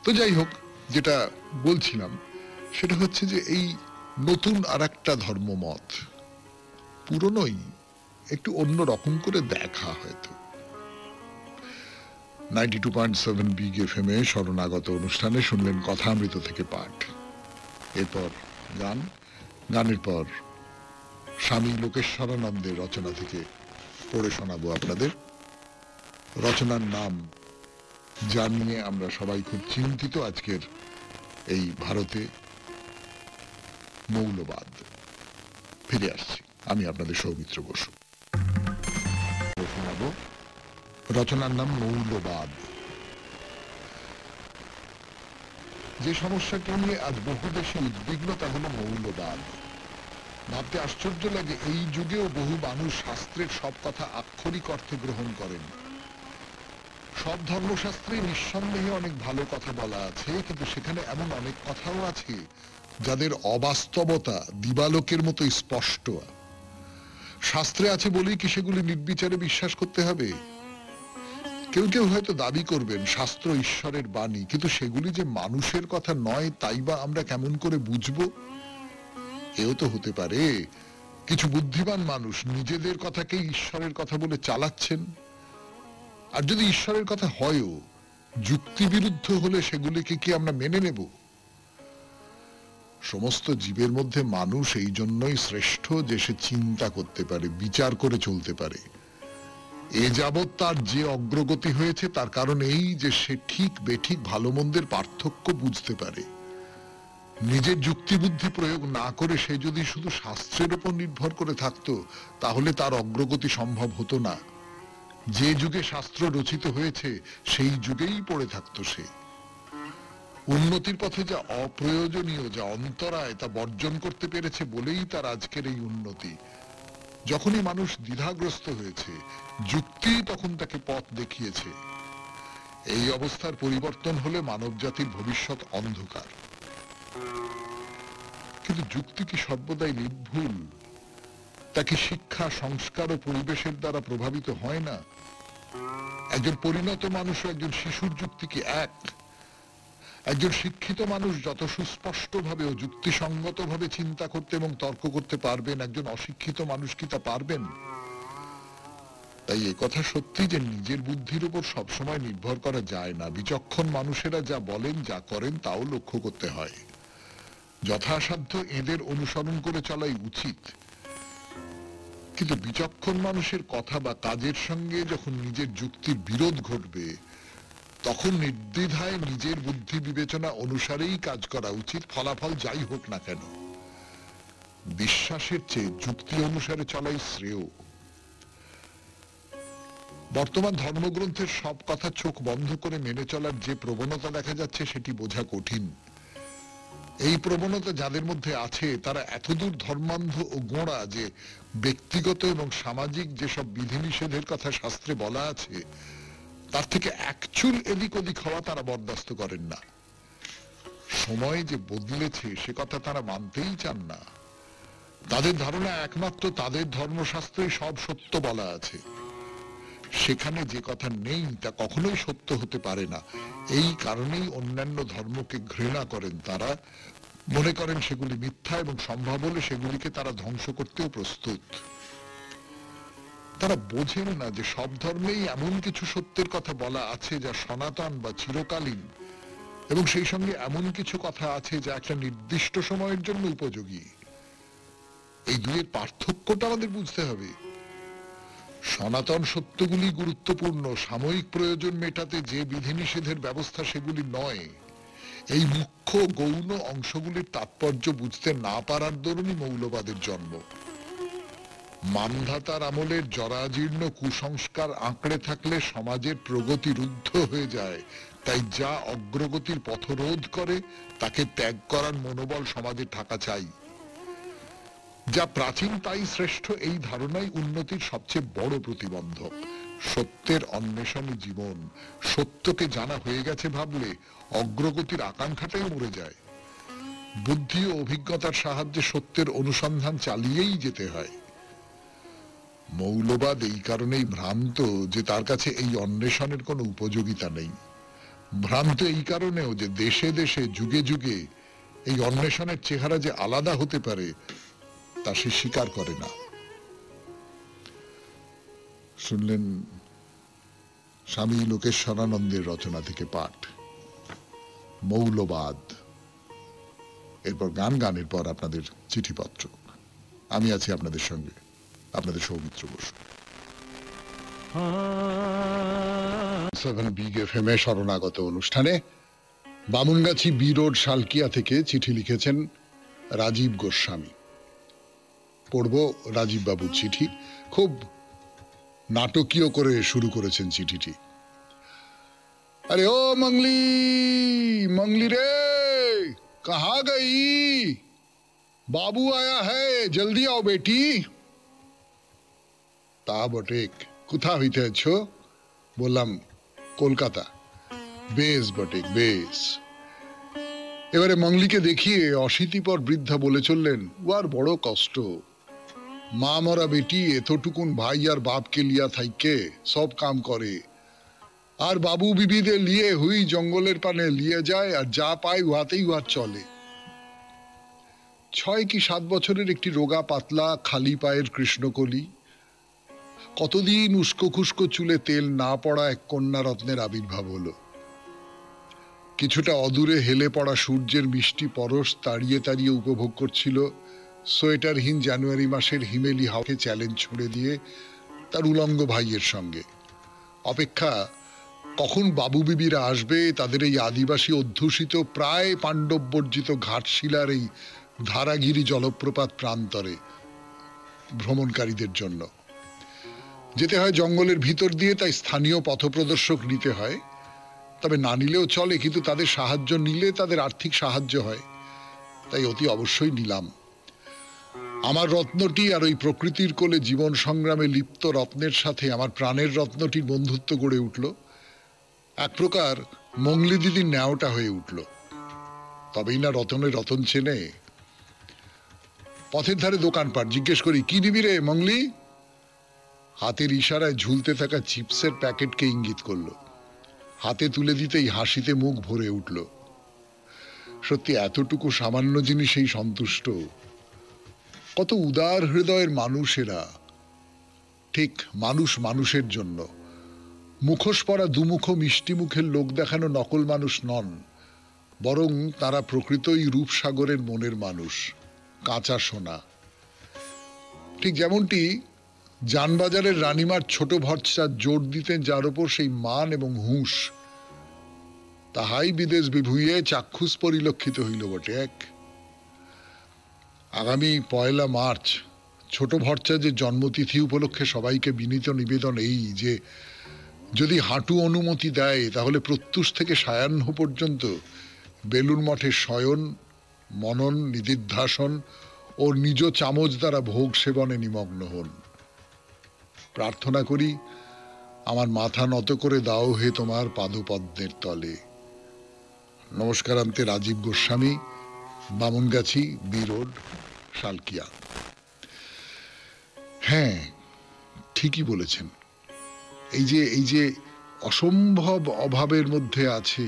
তো যাই হোক, যেটা বলছিলাম সেটা হচ্ছে যে এই নতুন আর একটা ধর্মমত পুরনোই একটু অন্য রকম করে দেখা হয়তো। 92.7 বিগ এফএম এ শরণাগত অনুষ্ঠানে শুনলেন কথামৃত থেকে পাঠ। এরপর গান, গানের পর স্বামী লোকেশ্বরানন্দের রচনা থেকে পড়ে শোনাবো আপনাদের। রচনার নাম যা নিয়ে আমরা সবাই খুব চিন্তিত আজকের এই ভারতে, মৌলবাদ। ফিরে আসছি, আমি আপনাদের সৌমিত্র বসু। শোনাবো রচনার নাম মৌলবাদ। যে সমস্যাটি নিয়ে আজ বহু দেশে উদ্বিগ্ন তা হলো মৌলবাদ। ভাবতে আশ্চর্য লাগে এই যুগেও বহু মানুষ শাস্ত্রের সব কথা আক্ষরিক অর্থে গ্রহণ করেন। সব ধর্মশাস্ত্রে নিঃসন্দেহে অনেক ভালো কথা বলা আছে, কিন্তু সেখানে এমন অনেক কথাও আছে যাদের অবাস্তবতা দিবালোকের মতো স্পষ্ট। শাস্ত্রে আছে বলেই কি সেগুলি নির্বিচারে বিশ্বাস করতে হবে? কেউ কেউ হয়তো দাবি করবেন শাস্ত্র ঈশ্বরের বাণী, কিন্তু সেগুলি যে মানুষের কথা নয় তাই বা আমরা কেমন করে বুঝবো? এও তো হতে পারে কিছু বুদ্ধিমান মানুষ নিজেদের কথাকেই ঈশ্বরের কথা বলে চালাচ্ছেন। আর যদি ঈশ্বরের কথা হয়ও, যুক্তিবিরুদ্ধ হলে সেগুলিকে কি আমরা মেনে নেব? সমস্ত জীবের মধ্যে মানুষ এই জন্যই শ্রেষ্ঠ যে সে চিন্তা করতে পারে, বিচার করে চলতে পারে। এ যাবৎ তার যে অগ্রগতি হয়েছে তার কারণ এই যে সে ঠিক বেঠিক ভালো মন্দের পার্থক্য বুঝতে পারে। নিজের যুক্তিবুদ্ধি প্রয়োগ না করে সে যদি শুধু শাস্ত্রের উপর নির্ভর করে থাকতো, তাহলে তার অগ্রগতি সম্ভব হতো না। যে যুগে শাস্ত্র রচিত হয়েছে সেই যুগেই পড়ে থাকতো সে। উন্নতির পথে যা অপ্রয়োজনীয়, যা অন্তরায়, তা বর্জন করতে পেরেছে বলেই তার আজকের এই উন্নতি। যখনই মানুষ দ্বিধাগ্রস্ত হয়েছে, যুক্তি তখন তাকে পথ দেখিয়েছে। এই অবস্থার পরিবর্তন হলে মানব জাতির ভবিষ্যৎ অন্ধকার। কিন্তু যুক্তি কি সর্বদাই নির্ভুল? তা কি শিক্ষা, সংস্কার ও পরিবেশের দ্বারা প্রভাবিত হয় না? একজন পরিণত মানুষ ও একজন শিশুর যুক্তি কি এক? একজন শিক্ষিত মানুষ যত সুস্পষ্টভাবে ও যুক্তিসঙ্গতভাবে চিন্তা করতে এবং তর্ক করতে পারবেন, একজন অশিক্ষিত মানুষ কি তা পারবেন? তাই একথা সত্যি যে নিজের বুদ্ধির উপর সবসময় নির্ভর করা যায় না। বিচক্ষণ মানুষেরা যা বলেন, যা করেন তাও লক্ষ্য করতে হয়। যথাসাধ্য এদের অনুসরণ করে চলাই উচিত। কিন্তু বিচক্ষণ মানুষের কথা বা কাজের সঙ্গে যখন নিজের যুক্তির বিরোধ ঘটবে, তখন নির্দ্বিধায় নিজের বুদ্ধি বিবেচনা অনুসারেই কাজ করা উচিত, ফলাফল যাই হোক না কেন। বিশ্বাসের চেয়ে যুক্তি অনুসারে চলাই শ্রেয়। বর্তমান ধর্মগ্রন্থের সব কথা চোখ বন্ধ করে মেনে চলার যে প্রবণতা দেখা যাচ্ছে সেটি বোঝা কঠিন। এই প্রবণতা যাদের মধ্যে আছে তারা এতদূর ধর্মান্ধ ও গোঁড়া যে ব্যক্তিগত এবং সামাজিক যেসব বিধিনিষেধের কথা শাস্ত্রে বলা আছে তার থেকে একচুল এদিক ওদিক হওয়া তারা বরদাস্ত করেন না। সময় যে বদলেছে সে কথা তারা মানতেই চান না। তাদের ধারণা একমাত্র তাদের ধর্মশাস্ত্রে সব সত্য বলা আছে, সেখানে যে কথা নেই তা কখনোই সত্য হতে পারে না। এই কারণেই অন্যান্য ধর্মকে ঘৃণা করেন তারা, মনে করেন সেগুলি মিথ্যা এবং সম্ভব হলে সেগুলিকে তারা ধ্বংস করতেও প্রস্তুত। তারা বোঝেন না যে সব ধর্মেই এমন কিছু সত্যের কথা বলা আছে যা সনাতন বা চিরকালীন, এবং সেই সঙ্গে এমন কিছু কথা আছে যা একটা নির্দিষ্ট সময়ের জন্য উপযোগী। এই দুয়ের পার্থক্যটা আমাদের বুঝতে হবে। সনাতন সত্যগুলি গুরুত্বপূর্ণ, সাময়িক প্রয়োজন মেটাতে যে বিধিনিষেধের ব্যবস্থা সেগুলি নয়। এই মুখ্য গৌণ অংশগুলির তাৎপর্য বুঝতে না পারার দরুনই মৌলবাদের জন্ম। মানধাতার আমলের জরাজীর্ণ কুসংস্কার আঁকড়ে থাকলে সমাজের প্রগতি রুদ্ধ হয়ে যায়। তাই যা অগ্রগতির পথরোধ করে তাকে ত্যাগ করার মনোবল সমাজে থাকা চাই। যা প্রাচীন তাই শ্রেষ্ঠ, এই ধারণাই উন্নতির সবচেয়ে বড় প্রতিবন্ধক। সত্যের অন্বেষণে জীবন, সত্যকে জানা হয়ে গেছে ভাবলে অগ্রগতির আকাঙ্ক্ষাটাই মরে যায়। বুদ্ধি ও অভিজ্ঞতার সাহায্যে সত্যের অনুসন্ধান চালিয়েই যেতে হয়। মৌলবাদ এই কারণেই ভ্রান্ত যে তার কাছে এই অন্বেষণের কোনো উপযোগিতা নেই। ভ্রান্ত এই কারণেও যে দেশে দেশে যুগে যুগে এই অন্বেষণের চেহারা যে আলাদা হতে পারে তা সে স্বীকার করে না। শুনলেন স্বামী লোকেশ্বরানন্দের রচনা থেকে পাঠ, মৌলবাদ। এরপর গানের পর আপনাদের চিঠিপত্র। আমি আছি আপনাদের সঙ্গে, আপনাদের সৌমিত্র বসু। বিগ এফএম এ শরণাগত অনুষ্ঠানে বামুনগাছি বি রোড সালকিয়া থেকে চিঠি লিখেছেন রাজীব গোস্বামী। পড়ব রাজীব বাবুর চিঠি। খুব নাটকীয় করে শুরু করেছেন চিঠিটি। আরে ও मंगली मंगली रे, कहाँ गई? बाबू आया है, जल्दी आओ बेटी। তা বটে, কোথা হইতেছ? বললাম কলকাতা। বেশ বটে, বেশ। এবারে মঙ্গলিকে দেখিয়ে অশীতিপর বৃদ্ধা বলে চললেন, ও আর বড় কষ্ট। মা মরা বেটি এতটুকুন ভাই আর বাপকে লিয়া থাইকে সব কাম করে, আর বাবু বিবিদের লিয়ে হুই জঙ্গলের পানে লিয়ে যায়, আর যা পায় উহাতেই উহার চলে। 6 কি 7 বছরের একটি রোগা পাতলা খালি পায়ের কৃষ্ণকলি, কতদিন উস্কো খুস্কো চুলে তেল না পড়া এক কন্যা রত্নের আবির্ভাব হলো। কিছুটা অদূরে হেলে পড়া সূর্যের মিষ্টি পরশ তাড়িয়ে তাড়িয়ে উপভোগ করছিল সোয়েটারহীন জানুয়ারি মাসের হিমেলি হাওয়াকে চ্যালেঞ্জ ছুড়ে দিয়ে তার উলঙ্গ ভাইয়ের সঙ্গে। অপেক্ষা কখন বাবু বিবিরা আসবে তাদের এই আদিবাসী অধ্যুষিত প্রায় পাণ্ডব বর্জিত ঘাটশিলার এই ধারাগিরি জলপ্রপাত প্রান্তরে ভ্রমণকারীদের জন্য। যেতে হয় জঙ্গলের ভিতর দিয়ে, তাই স্থানীয় পথপ্রদর্শক নিতে হয়। তবে না নিলেও চলে, কিন্তু তাদের সাহায্য নিলে তাদের আর্থিক সাহায্য হয়, তাই অতি অবশ্যই নিলাম। আমার রত্নটি আর ওই প্রকৃতির কোলে জীবন সংগ্রামে লিপ্ত রত্নের সাথে আমার প্রাণের রত্নটির বন্ধুত্ব গড়ে উঠল। এক প্রকার মঙ্গলি দিদির ন্যাওটা হয়ে উঠল। তবেই না রতনের রতন চেনে। পথের ধারে দোকানপাট, জিজ্ঞেস করি, কি নিবি রে মঙ্গলি? হাতের ইশারায় ঝুলতে থাকা চিপসের প্যাকেটকে ইঙ্গিত করলো। হাতে তুলে দিতেই হাসিতে মুখ ভরে উঠল। সত্যি এতটুকু সামান্য জিনিসেই সন্তুষ্ট। কত উদার হৃদয়ের মানুষেরা। ঠিক মানুষ মানুষের জন্য। মুখোশ পরা দুমুখ মিষ্টি মুখের লোক দেখানো নকল মানুষ নন, বরং তারা প্রকৃতই রূপসাগরের মনের মানুষ, কাঁচা সোনা। ঠিক যেমনটি জানবাজারের রানীমার ছোট ভরসা জোর দিতেন যার ওপর সেই মান এবং হুঁশ, তাহাই বিদেশ বিভুঁইয়ে চাক্ষুষ পরিলক্ষিত হইল বটে এক। আগামী 1 মার্চ ছোট ভরচাজের জন্মতিথি উপলক্ষে সবাইকে বিনীত নিবেদন এই যে, যদি হাঁটু অনুমতি দেয় তাহলে প্রত্যুষ থেকে সায়াহ্ন পর্যন্ত বেলুড় মঠের শয়ন মনন নিদিধ্যাসন ও নিজ চামচ দ্বারা ভোগ সেবনে নিমগ্ন হন। প্রার্থনা করি, আমার মাথা নত করে দাও হে তোমার পাদপদ্মের তলে। নমস্কারান্তে রাজীব গোস্বামী, বামুনগাছি বি রোড সালকিয়া। হ্যাঁ, ঠিকই বলেছেন। এই যে অসম্ভব অভাবের মধ্যে আছে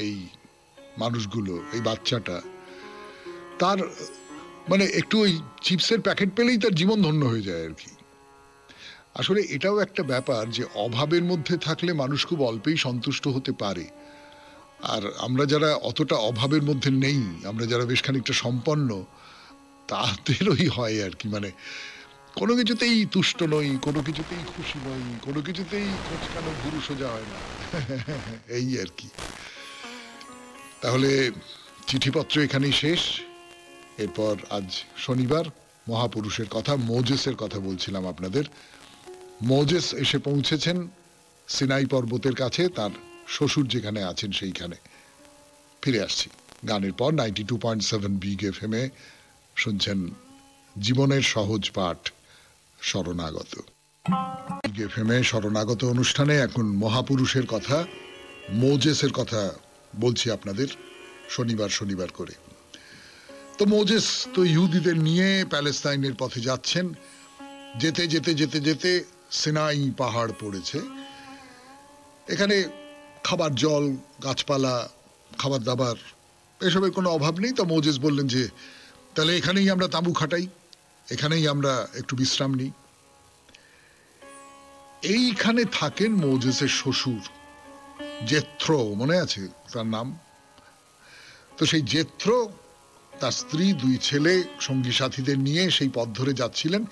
এই মানুষগুলো, এই বাচ্চাটা, তার মানে একটু ওই চিপসের প্যাকেট পেলেই তার জীবন ধন্য হয়ে যায় আর কি। আসলে এটাও একটা ব্যাপার যে অভাবের মধ্যে থাকলে মানুষ খুব অল্পেই সন্তুষ্ট হতে পারে। আর আমরা যারা অতটা অভাবের মধ্যে নেই, আমরা যারা বেশ খানিকটা সম্পন্ন, তাদেরই হয় আর কি, মানে কোনো কিছুতেই তুষ্ট নই, কোনো কিছুতেই খুশি নই, কোনো কিছুতেই কোচকানো গুরু সোজা হয় না, এই আর কি। তাহলে চিঠিপত্র এখানেই শেষ। এরপর আজ শনিবার, মহাপুরুষের কথা, মোজেসের কথা বলছিলাম আপনাদের। মোজেস এসে পৌঁছেছেন সিনাই পর্বতের কাছে, তার শ্বশুর যেখানে আছেন সেইখানে। ফিরে আসছি গানের পর। 92.7 বিগ এফএম-এ শুনছেন জীবনের সহজ পাঠ শরণাগত। বিগ এফএম-এ শরণাগত অনুষ্ঠানে এখন মহাপুরুষের কথা, মোজেসের কথা বলছি আপনাদের শনিবার শনিবার করে। তো মোজেস তো ইহুদিদের নিয়ে প্যালেস্তাইনের পথে যাচ্ছেন। যেতে যেতে যেতে যেতে সিনাই পাহাড় পড়েছে। এখানে খাবার, জল, গাছপালা, খাবার দাবার এসবের কোনো অভাব নেই। তো মোজেস বললেন যে তাহলে এখানেই আমরা তাঁবু খাটাই, এখানেই আমরা একটু বিশ্রাম নিই। এইখানে থাকেন মোজেসের শ্বশুর জেথ্রো, মনে আছে তার নাম? তো সেই জেথ্রো, তার স্ত্রী, দুই ছেলে সঙ্গী সাথীদের নিয়ে সেই পথ ধরে যাচ্ছিলেন।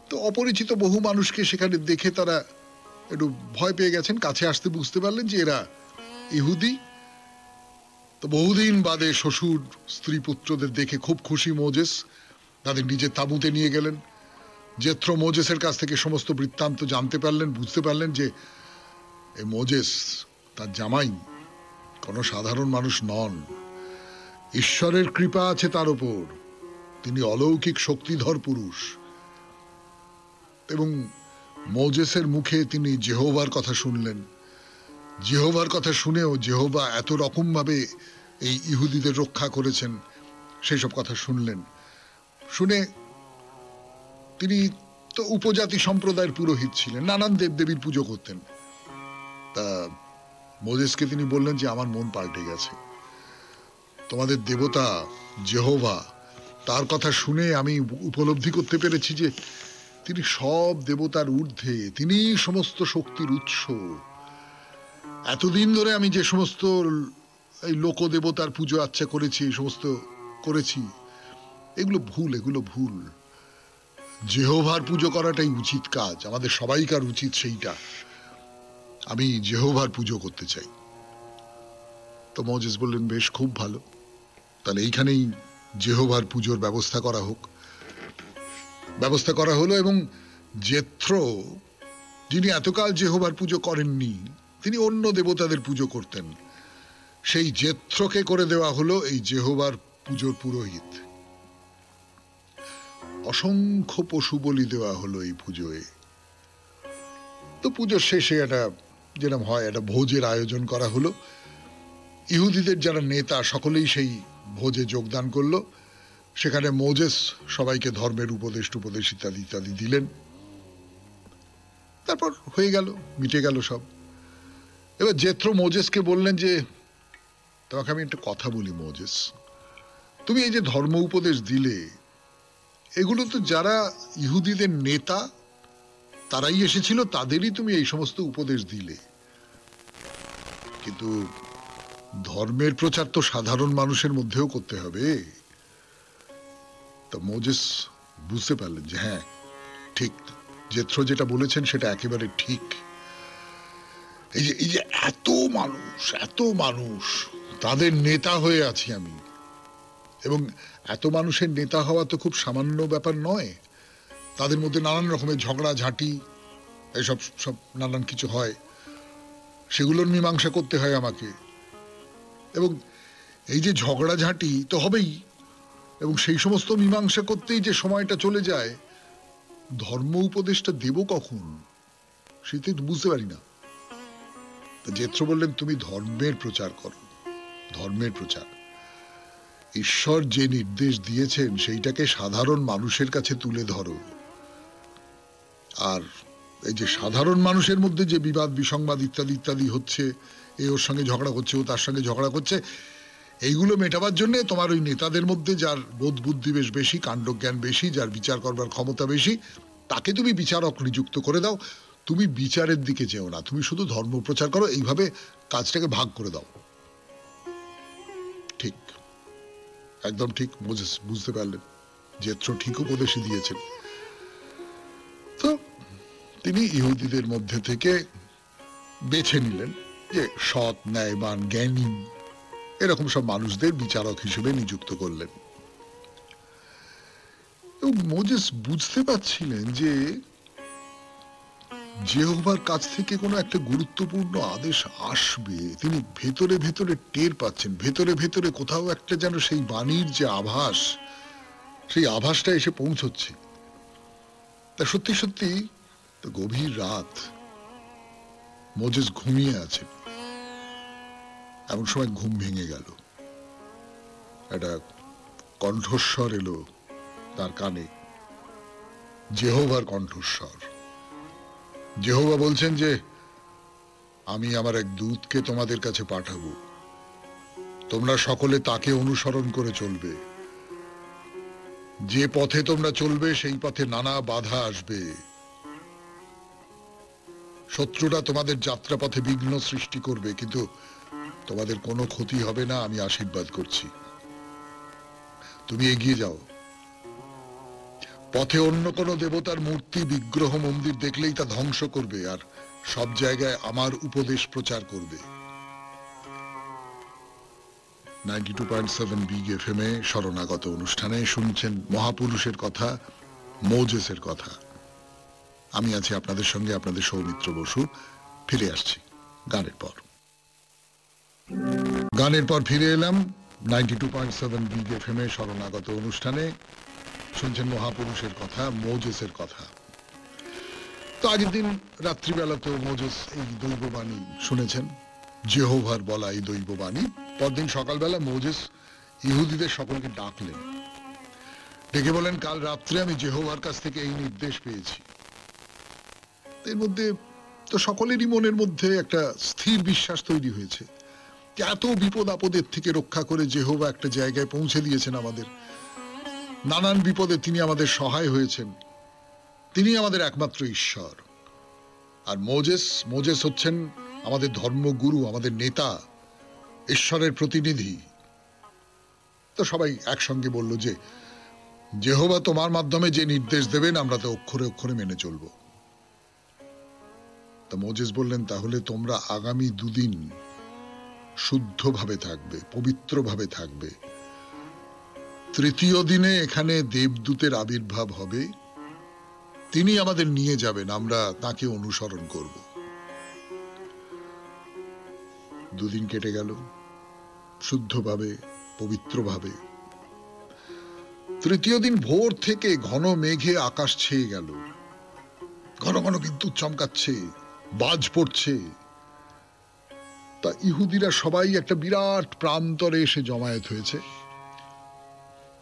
তো অপরিচিত বহু মানুষকে সেখানে দেখে তারা একটু ভয় পেয়ে গেছেন। কাছে আসতে বুঝতে পারলেন যে এরা ইহুদি। তো বহুদিন বাদে শ্বশুর স্ত্রী পুত্রদের দেখে খুব খুশি মোজেস, তাদের নিজের তাঁবুতে নিয়ে গেলেন। জেথ্রো মোজেসের কাছ থেকে সমস্ত বৃত্তান্ত জানতে পারলেন, বুঝতে পারলেন যে এই মোজেস, তার জামাই, কোনো সাধারণ মানুষ নন। ঈশ্বরের কৃপা আছে তার উপর, তিনি অলৌকিক শক্তিধর পুরুষ। এবং মোজেসের মুখে তিনি যেহোবার কথা শুনলেন। যেহোবার কথা শুনেও যেহোবা এত রকম ভাবে এই ইহুদিদের রক্ষা করেছেন সেই সব কথা শুনলেন। শুনে তিনি তো উপজাতি সম্প্রদায়ের পুরোহিত ছিলেন, নানান দেবদেবীর পুজো করতেন। তা মোজেসকে তিনি বললেন যে আমার মন পাল্টে গেছে, তোমাদের দেবতা যেহোবা, তার কথা শুনে আমি উপলব্ধি করতে পেরেছি যে তিনি সব দেবতার ঊর্ধ্বে, তিনি সমস্ত শক্তির উৎস। এতদিন ধরে আমি যে সমস্ত এই লোক দেবতার পুজো আচ্ছা করেছি, সমস্ত করেছি, এগুলো ভুল, এগুলো ভুল। যেহোভার পুজো করাটাই উচিত কাজ, আমাদের সবাইকার উচিত সেইটা। আমি যেহোভার পুজো করতে চাই। তো মোজেস বললেন বেশ, খুব ভালো, তাহলে এইখানেই যেহোভার পুজোর ব্যবস্থা করা হোক। ব্যবস্থা করা হলো এবং জেথ্রো, যিনি এতকাল যেহোভার পুজো করেননি, তিনি অন্য দেবতাদের পুজো করতেন, সেই জেথ্রোকে করে দেওয়া হলো এই যেহোভার পুজোর পুরোহিত। অসংখ্য পশু বলি দেওয়া হলো এই পুজোয়। তো পুজোর শেষে একটা, যেরকম হয়, একটা ভোজের আয়োজন করা হলো। ইহুদিদের যারা নেতা সকলেই সেই ভোজে যোগদান করলো। সেখানে মোজেস সবাইকে ধর্মের উপদেশ টুপদেশ ইত্যাদি ইত্যাদি দিলেন। তারপর হয়ে গেল, মিটে গেল সব। এবার জেথ্রো মোজেসকে বললেন যে তোমাকে আমি একটা কথা বলি মোজেস, তুমি এই যে ধর্ম উপদেশ দিলে, এগুলো তো যারা ইহুদিদের নেতা তারাই এসেছিল, তাদেরই তুমি এই সমস্ত উপদেশ দিলে, কিন্তু ধর্মের প্রচার তো সাধারণ মানুষের মধ্যেও করতে হবে। তা মোজেস বুঝতে পারলেন যে হ্যাঁ ঠিক, জেথ্রো যেটা বলেছেন সেটা একেবারে ঠিক। এই যে এত মানুষ, তাদের নেতা হয়ে আছি আমি, এবং এত মানুষের নেতা হওয়া তো খুব সামান্য ব্যাপার নয়। তাদের মধ্যে নানান রকমের ঝগড়া ঝাঁটি, এসব সব নানান কিছু হয়, সেগুলোর মীমাংসা করতে হয় আমাকে। এবং এই যে ঝগড়াঝাঁটি তো হবেই, এবং সেই সমস্ত মীমাংসা করতেই যে সময়টা চলে যায়, ধর্ম উপদেশটা দেব কখন সেটাই তো বুঝতে পারি না। জেথ্রো বললেন তুমি ধর্মের প্রচার করো, ধর্মের প্রচার। ঈশ্বর যে নির্দেশ দিয়েছেন সেইটাকে সাধারণ মানুষের কাছে তুলে ধরো। আর এই যে সাধারণ মানুষের মধ্যে যে বিবাদ বিসংবাদ ইত্যাদি ইত্যাদি হচ্ছে, এ ওর সঙ্গে ঝগড়া করছে, ও তার সঙ্গে ঝগড়া করছে, এইগুলো মেটাবার জন্য তোমার ওই নেতাদের মধ্যে যার বোধ বুদ্ধি বেশ বেশি, কাণ্ডজ্ঞান বেশি, যার বিচার করবার ক্ষমতা বেশি, তাকে তুমি বিচারক নিযুক্ত করে দাও। তুমি বিচারের দিকে যেও না, তুমি শুধু ধর্ম প্রচার করো, এইভাবে কাজটাকে ভাগ করে দাও। ঠিক, একদম ঠিক। মোজেস বুঝতে পারলেন জেথ্রো ঠিক উপদেশই দিয়েছেন। তো তিনি ইহুদিদের মধ্যে থেকে বেছে নিলেন যে সৎ, ন্যায়বান, জ্ঞানী এরকম সব মানুষদের বিচারক হিসেবে নিযুক্ত করলেন। এবং মোজেস বুঝতে পারছিলেন যে যেহোভার কাছ থেকে কোনো একটা গুরুত্বপূর্ণ আদেশ আসবে। তিনি ভেতরে ভেতরে টের পাচ্ছেন, ভেতরে ভেতরে কোথাও একটা যেন সেই বাণীর যে আভাস, সেই আভাসটা এসে পৌঁছচ্ছে। তা সত্যি সত্যি গভীর রাত, মোজেস ঘুমিয়ে আছেন। এমন সময় ঘুম ভেঙে গেল, একটা কণ্ঠস্বর এলো তার কানে, যেহোভার কণ্ঠস্বর। যেহোভা বলছেন যে আমি আমার এক দূতকে তোমাদের কাছে পাঠাবো, তোমরা সকলে তাকে অনুসরণ করে চলবে। যে পথে তোমরা চলবে সেই পথে নানা বাধা আসবে, শত্রুরা তোমাদের যাত্রাপথে বিঘ্ন সৃষ্টি করবে, কিন্তু তোমাদের কোনো ক্ষতি হবে না, আমি আশীর্বাদ করছি। তুমি এগিয়ে যাও। পথে অন্য কোনো দেবতার মূর্তি, বিগ্রহ, মন্দির দেখলেই তা ধ্বংস করবে, আর সব জায়গায় আমার উপদেশ প্রচার করবে। 92.7 বিগ এফএম এ শরণাগত অনুষ্ঠানে শুনছেন মহাপুরুষের কথা, মোজেসের কথা। আমি আছি আপনাদের সঙ্গে, আপনাদের সৌমিত্র বসু। ফিরে আসছি গানের পর। গানের পর ফিরে এলাম 92.7 বিগ এফএম এ শরণাগত অনুষ্ঠানে। শুনছেন মহাপুরুষের কথা, মোজেসের কথা। তো আগের দিন রাত্রিবেলা তো মোজেস এই দৈববাণী শুনেছেন, যেহোভার বলা এই দৈববাণী। পরদিন সকালবেলা মোজেস ইহুদিদের সকলকে ডাকলেন, ডেকে বলেন, কাল রাত্রে আমি যেহোভার কাছ থেকে এই নির্দেশ পেয়েছি। এর মধ্যে তো সকলেরই মনের মধ্যে একটা স্থির বিশ্বাস তৈরি হয়েছে, এত বিপদ আপদের থেকে রক্ষা করে যেহোভা একটা জায়গায় পৌঁছে দিয়েছেন আমাদের। নানান বিপদে তিনি আমাদের সহায় হয়েছেন, তিনি আমাদের একমাত্র ঈশ্বর। আর মোজেস হচ্ছেন আমাদের ধর্মগুরু, আমাদের নেতা, ঈশ্বরের প্রতিনিধি। তো সবাই একসঙ্গে বলল যে যেহোভা তোমার মাধ্যমে যে নির্দেশ দেবেন আমরা তো অক্ষরে অক্ষরে মেনে চলব। তা মোজেস বললেন, তাহলে তোমরা আগামী দুদিন শুদ্ধভাবে থাকবে, পবিত্রভাবে থাকবে। তৃতীয় দিনে এখানে দেবদূতের আবির্ভাব হবে, তিনি আমাদের নিয়ে যাবেন, আমরা তাকে অনুসরণ করব। দুদিন কেটে গেল শুদ্ধভাবে, পবিত্রভাবে। তৃতীয় দিন ভোর থেকে ঘন মেঘে আকাশ ছেয়ে গেল, ঘন ঘন বিদ্যুৎ চমকাচ্ছে, বাজ পড়ছে। তা ইহুদিরা সবাই একটা বিরাট প্রান্তরে এসে জমায়েত হয়েছে।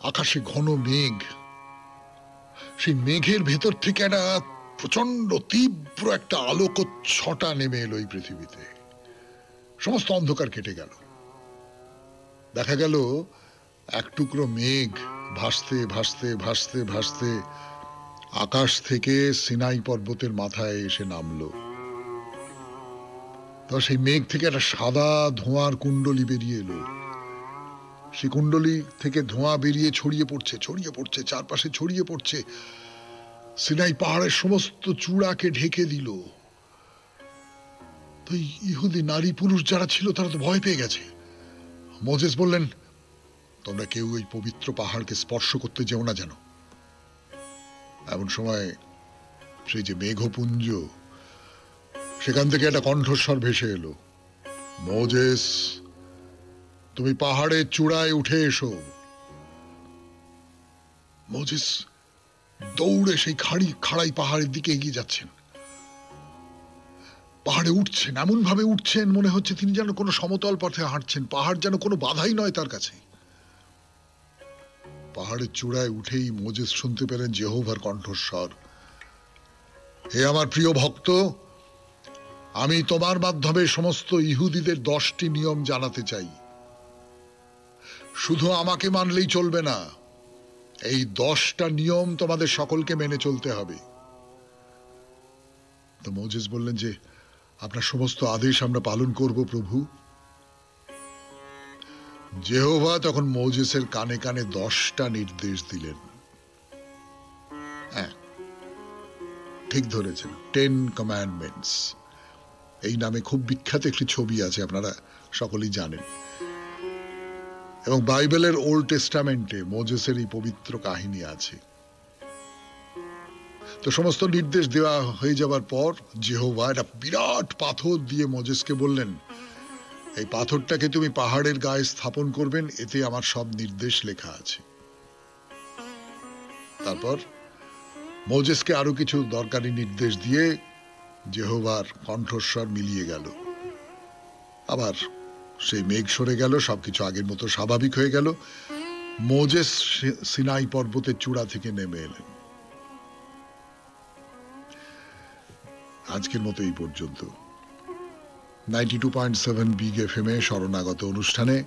আকাশে ঘন মেঘ, সেই মেঘের ভেতর থেকে একটা প্রচন্ড তীব্র একটা আলোকচ্ছটা নেমে এলো এই পৃথিবীতে। সমস্ত অন্ধকার কেটে গেল। দেখা গেল এক টুকরো মেঘ ভাসতে ভাসতে ভাসতে ভাসতে আকাশ থেকে সিনাই পর্বতের মাথায় এসে নামলো। তো সেই মেঘ থেকে একটা সাদা ধোঁয়ার কুণ্ডলী বেরিয়ে এলো। সেই কুণ্ডলী থেকে ধোঁয়া বেরিয়ে ছড়িয়ে পড়ছে, চারপাশে ছড়িয়ে পড়ছে, সিনাই পাহাড়ের সমস্ত চূড়াকে ঢেকে দিল। তো ইহুদি নারী পুরুষ যারা ছিল তারা তো ভয় পেয়ে গেছে। মোজেস বললেন, তোমরা কেউ এই পবিত্র পাহাড়কে স্পর্শ করতে যেও না যেন। এমন সময় সেই যে মেঘপুঞ্জ, সেখান থেকে একটা কণ্ঠস্বর ভেসে এলো, মোজেস তুমি পাহাড়ের চূড়ায় উঠে এসো। মোজেস দৌড়ে সেই খাড়াই পাহাড়ের দিকে এগিয়ে যাচ্ছেন। পাহাড়ে উঠছেন, এমন ভাবে উঠছেন মনে হচ্ছে তিনি যেন কোনো সমতল পথে হাঁটছেন, পাহাড় যেন কোনো বাধাই নয় তার কাছে। পাহাড়ের চূড়ায় উঠেই মোজেস শুনতে পেলেন যেহোভার কণ্ঠস্বর, হে আমার প্রিয় ভক্ত, আমি তোমার মাধ্যমে সমস্ত ইহুদিদের 10টি নিয়ম জানাতে চাই। শুধু আমাকে মানলেই চলবে না, এই 10টা নিয়ম তোমাদের সকলকে মেনে চলতে হবে। তো মোজেস বললেন যে আপনার সমস্ত আদেশ আমরা পালন করব প্রভু। যেহোভা তখন মোজেসের কানে কানে 10টা নির্দেশ দিলেন। হ্যাঁ, ঠিক ধরেছেন, 10 কমান্ডমেন্টস। এই নামে খুব বিখ্যাত একটি ছবি আছে, আপনারা সকলেই জানেন। এবং বাইবেলের ওল্ড টেস্টামেন্টে মোজেসের এই পবিত্র কাহিনী আছে। তো সমস্ত নির্দেশ দেওয়া হয়ে যাবার পর যেহোভা একটা বিরাট পাথর দিয়ে মোজেসকে বললেন, এই পাথরটাকে তুমি পাহাড়ের গায়ে স্থাপন করবেন, এতে আমার সব নির্দেশ লেখা আছে। তারপর মোজেসকে আরো কিছু দরকারি নির্দেশ দিয়ে যেহোভার কণ্ঠস্বর মিলিয়ে গেল। আবার সেই মেঘ সরে গেল, সবকিছু আগের মতো স্বাভাবিক হয়ে গেল। মোজেস সিনাই পর্বতের চূড়া থেকে নেমে এলেন। আজকের মতো এই পর্যন্ত। 92.7 বিগ এফএম-এ শরণাগত অনুষ্ঠানে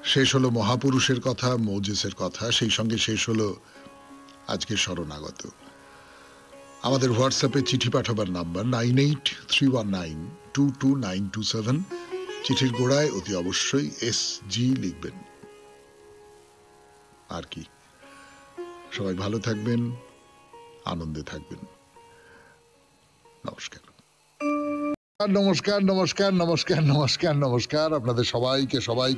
শেষ হলো মহাপুরুষের কথা, মোজেসের কথা, সেই সঙ্গে শেষ হলো আজকের শরণাগত। আমাদের হোয়াটসঅ্যাপে চিঠি পাঠাবার নাম্বার 9831922927। চিঠির গোড়ায় অতি অবশ্যই SG লিখবেন। আর কি, সবাই ভালো থাকবেন, আনন্দে থাকবেন। নমস্কার নমস্কার নমস্কার নমস্কার নমস্কার নমস্কার। আপনাদের সবাইকে সবাই